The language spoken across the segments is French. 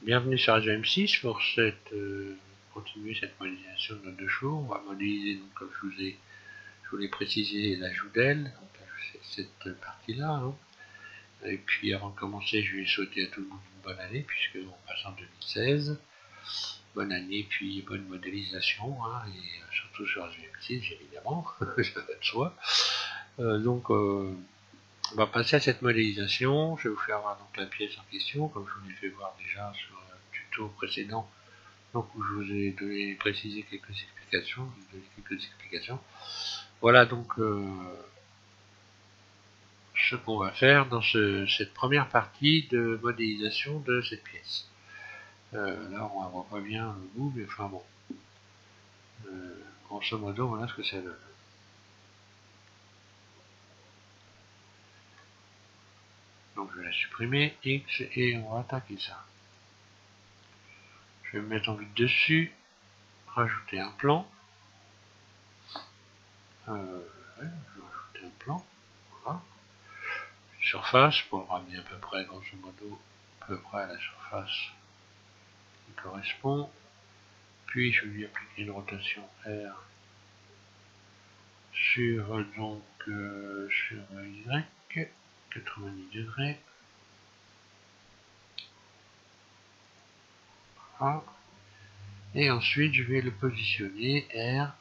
Bienvenue sur Radio M6 pour continuer cette modélisation de nos 2 jours. On va modéliser, donc, comme je vous l'ai précisé, l'ajout d'aile, cette partie-là. Hein. Et puis avant de commencer, je vais souhaiter à tout le monde une bonne année, puisque on passe en 2016. Bonne année, puis bonne modélisation, hein, et surtout sur Radio M6, évidemment, ça va de soi. On va passer à cette modélisation. Je vais vous faire voir donc la pièce en question, comme je vous l'ai fait voir déjà sur le tuto précédent, donc où je vous ai précisé quelques explications. Voilà donc ce qu'on va faire dans cette première partie de modélisation de cette pièce. Là on ne voit pas bien le bout, mais enfin bon. Grosso modo, voilà ce que ça donne. Donc je vais la supprimer, X, et on va attaquer ça. Je vais me mettre en vue dessus, rajouter un plan. Je vais rajouter un plan. Voilà. Surface pour ramener à peu près, grosso modo, à peu près à la surface qui correspond. Puis je vais lui appliquer une rotation R sur sur Y, 90 degrés. Voilà. Et ensuite je vais le positionner R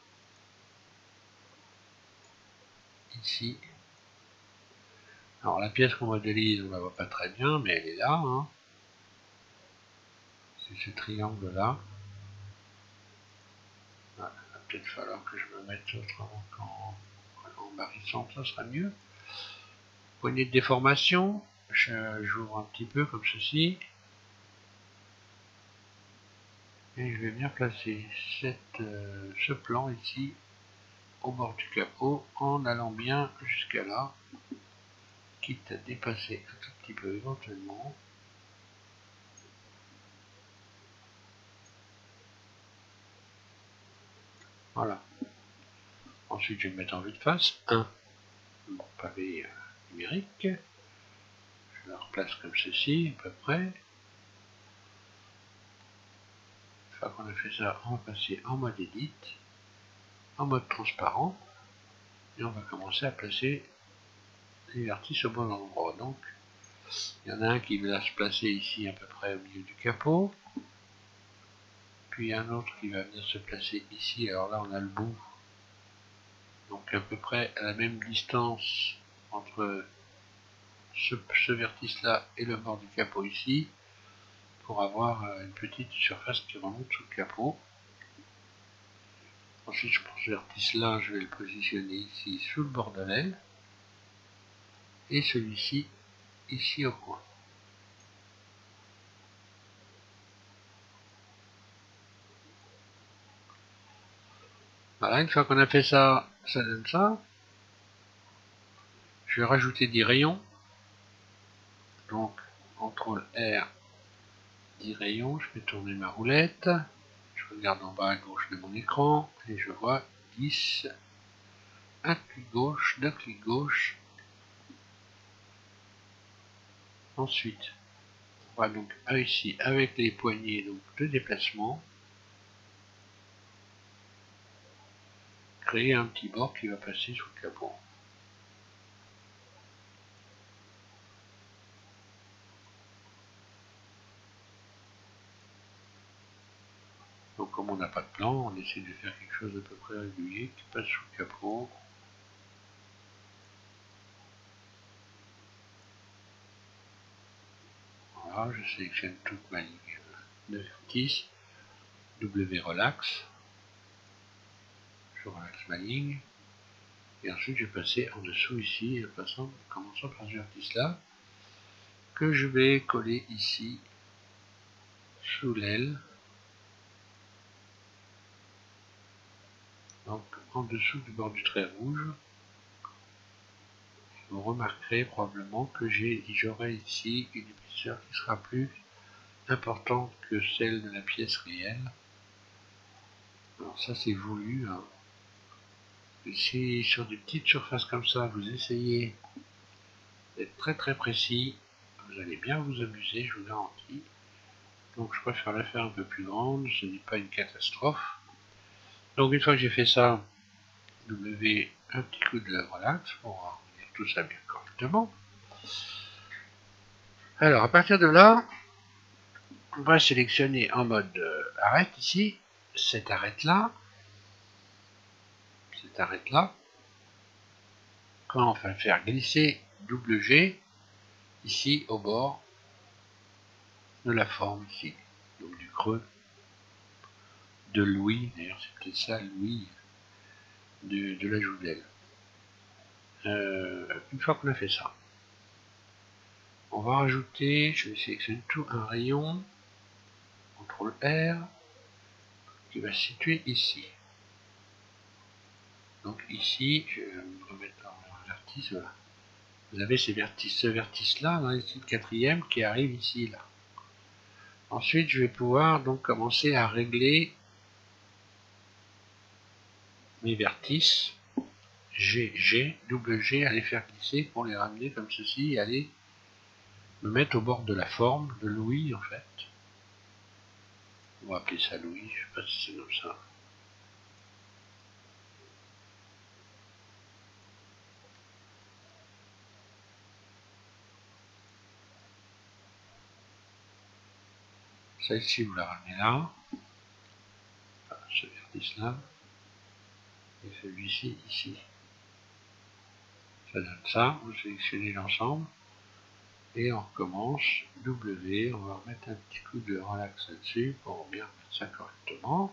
ici. Alors la pièce qu'on modélise, on la voit pas très bien, mais elle est là. Hein. C'est ce triangle là. Voilà, il va peut-être falloir que je me mette autrement qu'en barrissant, ça sera mieux. Poignée de déformation, j'ouvre un petit peu comme ceci. Et je vais bien placer ce plan ici au bord du capot en allant bien jusqu'à là, quitte à dépasser un tout petit peu éventuellement. Voilà. Ensuite, je vais me mettre en vue de face. 1. Mon pavé numérique. Je le replace comme ceci, à peu près. Une fois qu'on a fait ça, on va passer en mode Edit, en mode transparent. Et on va commencer à placer les vertices au bon endroit. Donc, il y en a un qui va se placer ici à peu près au milieu du capot. Puis un autre qui va venir se placer ici. Alors là, on a le bout. Donc à peu près à la même distance entre ce vertice-là et le bord du capot ici, pour avoir une petite surface qui remonte sous le capot. Ensuite, je prends ce vertice-là, je vais le positionner ici sous le bord de l'aile. Et celui-ci ici au coin. Voilà, une fois qu'on a fait ça, ça donne ça. Je vais rajouter des rayons. Donc, CTRL R, 10 rayons, je vais tourner ma roulette. Je regarde en bas à gauche de mon écran et je vois 10. Un clic gauche, 2 clics gauche. Ensuite, on va donc ici avec les poignées donc, de déplacement, créer un petit bord qui va passer sous le capot. Donc comme on n'a pas de plan, on essaie de faire quelque chose d'à peu près régulier qui passe sous le capot. Voilà, je sélectionne toute ma ligne de vertice, W relax, je relaxe ma ligne, et ensuite je vais passer en dessous ici, en commençant par ce vertice là, que je vais coller ici, sous l'aile, donc en dessous du bord du trait rouge. Vous remarquerez probablement que j'aurai ici une épaisseur qui sera plus importante que celle de la pièce réelle. Alors ça c'est voulu. Hein. Si sur des petites surfaces comme ça, vous essayez d'être très précis, vous allez bien vous amuser, je vous garantis. Donc je préfère la faire un peu plus grande, ce n'est pas une catastrophe. Donc une fois que j'ai fait ça, W, un petit coup de relax pour ramener tout ça bien correctement. Alors à partir de là, on va sélectionner en mode arrête ici, cette arrête-là, quand on va faire glisser WG ici au bord de la forme ici, donc du creux de l'ouïe, d'ailleurs c'est peut-être ça l'ouïe de la joue d'aile. Une fois qu'on a fait ça, on va rajouter, je vais sélectionner tout un rayon, CTRL R, qui va se situer ici. Donc ici, je vais me remettre en vertice, voilà. Vous avez ce vertice-là, dans ici le quatrième, qui arrive ici, là. Ensuite, je vais pouvoir donc commencer à régler mes vertices G, double G, à les faire glisser pour les ramener comme ceci et aller me mettre au bord de la forme de l'ouïe en fait. On va appeler ça l'ouïe, je sais pas si c'est comme ça. Celle-ci, vous la ramenez là. Enfin, ce vertice-là. Et celui-ci, ici. Ça donne ça. Vous sélectionnez l'ensemble. Et on recommence. W. On va remettre un petit coup de relax là-dessus pour bien mettre ça correctement.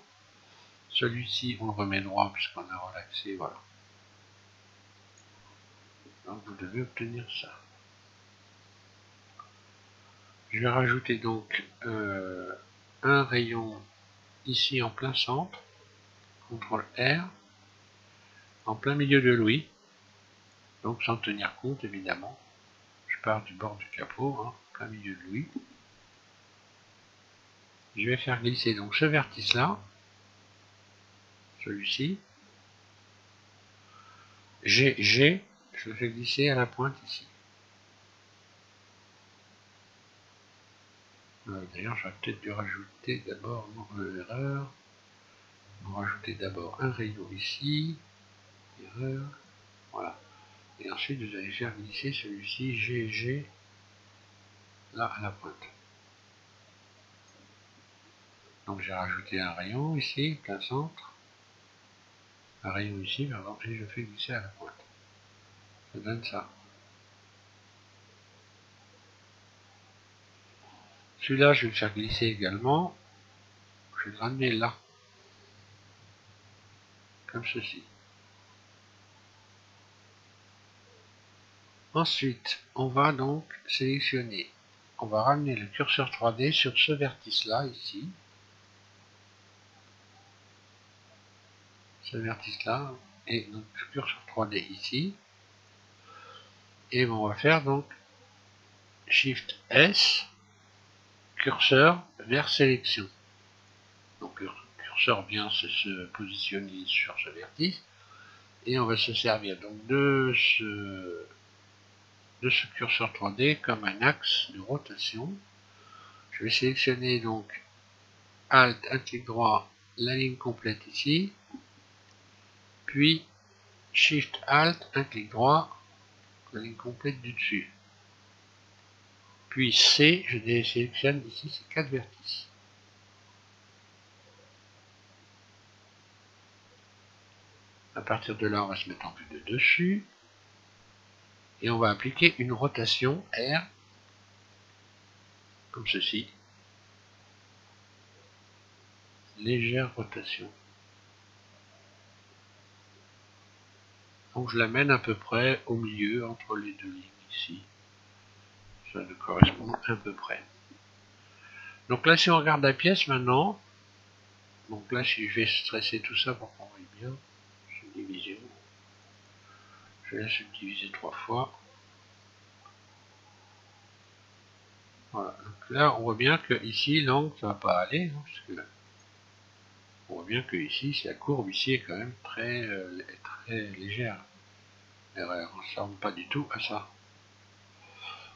Celui-ci, on le remet droit puisqu'on a relaxé. Voilà. Donc vous devez obtenir ça. Je vais rajouter donc un rayon ici en plein centre. CTRL R. En plein milieu de l'ouïe. Donc sans tenir compte évidemment. Je pars du bord du capot, hein, plein milieu de l'ouïe. Je vais faire glisser donc ce vertice là, celui-ci. G, je le fais glisser à la pointe ici. D'ailleurs, j'aurais peut-être dû rajouter d'abord, erreur. On va rajouter d'abord un rayon ici, erreur, voilà. Et ensuite, vous allez faire glisser celui-ci, G, là à la pointe. Donc j'ai rajouté un rayon ici, plein centre. Un rayon ici, pardon, et je fais glisser à la pointe. Ça donne ça. Celui-là, je vais le faire glisser également. Je vais le ramener là. Comme ceci. Ensuite, on va donc sélectionner. On va ramener le curseur 3D sur ce vertice-là, ici. Ce vertice-là. Et donc, curseur 3D ici. Et on va faire donc Shift S, curseur vers sélection. Donc le curseur vient se positionner sur ce vertice. Et on va se servir donc de ce curseur 3D comme un axe de rotation. Je vais sélectionner donc Alt, un clic droit, la ligne complète ici. Puis Shift Alt, un clic droit, la ligne complète du dessus. Puis C, je désélectionne ici ces 4 vertices. À partir de là, on va se mettre en vue de dessus. Et on va appliquer une rotation R, comme ceci. Légère rotation. Donc je l'amène à peu près au milieu, entre les deux lignes ici. Ça nous correspond à peu près. Donc là, si on regarde la pièce maintenant, donc là, si je vais stresser tout ça pour qu'on voie bien, subdivision. Je vais la subdiviser 3 fois. Voilà. Donc là, on voit bien que ici, l'angle, ça va pas aller, hein, puisque on voit bien que ici, la courbe ici est quand même très légère. Elle ne ressemble pas du tout à ça.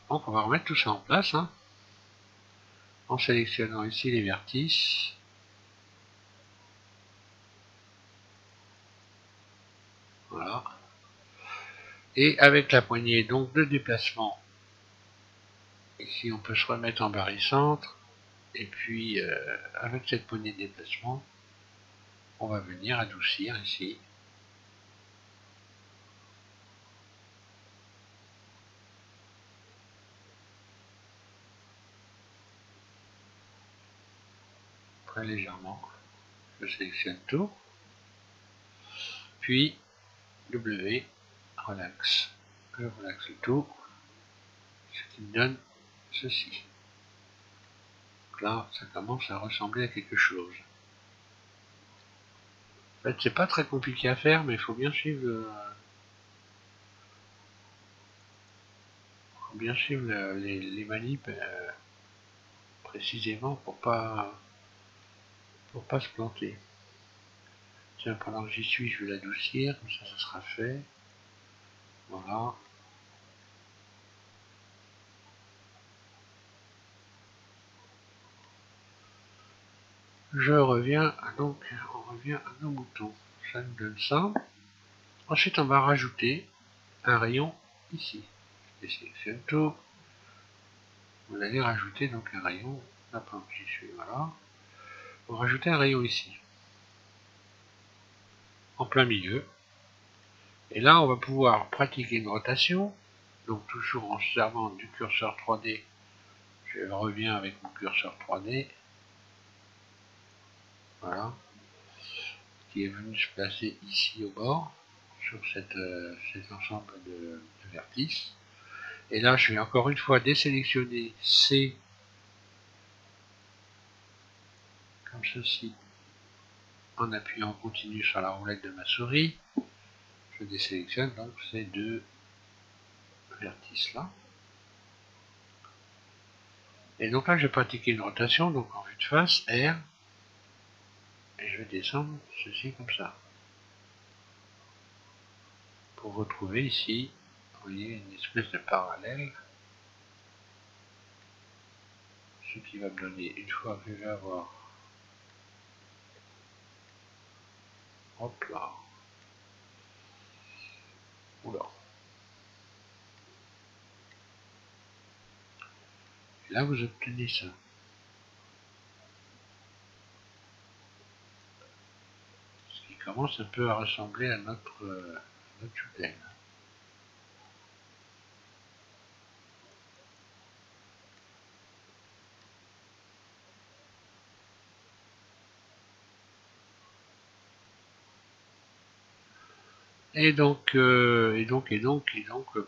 Donc on va remettre tout ça en place. Hein. en sélectionnant ici les vertices. Voilà. Et avec la poignée donc de déplacement, ici on peut se remettre en barycentre. Et puis avec cette poignée de déplacement, on va venir adoucir ici. Très légèrement. Je sélectionne tout. Puis W, relax. Je relaxe le tout. Ce qui me donne ceci. Donc là, ça commence à ressembler à quelque chose. En fait, c'est pas très compliqué à faire, mais il faut bien suivre, les manips précisément pour pas se planter. Tiens, pendant que j'y suis, je vais l'adoucir, comme ça sera fait. Voilà. Je reviens, donc on revient à nos moutons. Ça nous donne ça. Ensuite, on va rajouter un rayon ici. Je sélectionne tout. Vous allez rajouter donc un rayon. Là, par exemple, j'y suis, voilà. On va rajouter un rayon ici. En plein milieu. Et là, on va pouvoir pratiquer une rotation. Donc, toujours en se servant du curseur 3D. Je reviens avec mon curseur 3D. Voilà. Qui est venu se placer ici au bord. Sur cet ensemble de vertices. Et là, je vais encore une fois désélectionner C comme ceci en appuyant en continu sur la roulette de ma souris. Je désélectionne donc ces deux vertices là. Et donc là, je vais pratiquer une rotation, donc en vue de face, R, et je vais descendre ceci comme ça. Pour retrouver ici, vous voyez, une espèce de parallèle. Ce qui va me donner, une fois que je vais avoir, hop là, oula. Et là, vous obtenez ça. Ce qui commence un peu à ressembler à notre tutelle. Et donc,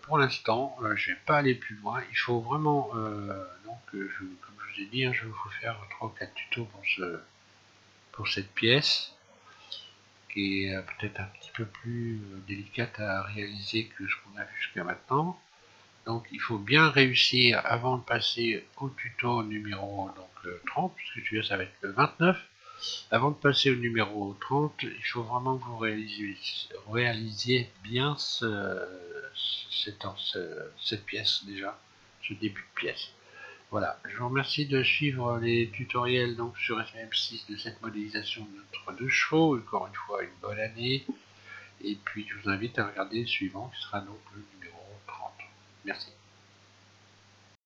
pour l'instant, je vais pas aller plus loin. Il faut vraiment, comme je vous ai dit, hein, je vais vous faire 3 ou 4 tutos pour cette pièce, qui est peut-être un petit peu plus délicate à réaliser que ce qu'on a vu jusqu'à maintenant. Donc, il faut bien réussir avant de passer au tuto numéro 30, puisque celui-là, ça va être le 29. Avant de passer au numéro 30, il faut vraiment que vous réalisiez bien cette pièce déjà, ce début de pièce. Voilà, je vous remercie de suivre les tutoriels donc sur FM6 de cette modélisation de notre 2 chevaux. Encore une fois, une bonne année. Et puis je vous invite à regarder le suivant qui sera donc le numéro 30. Merci.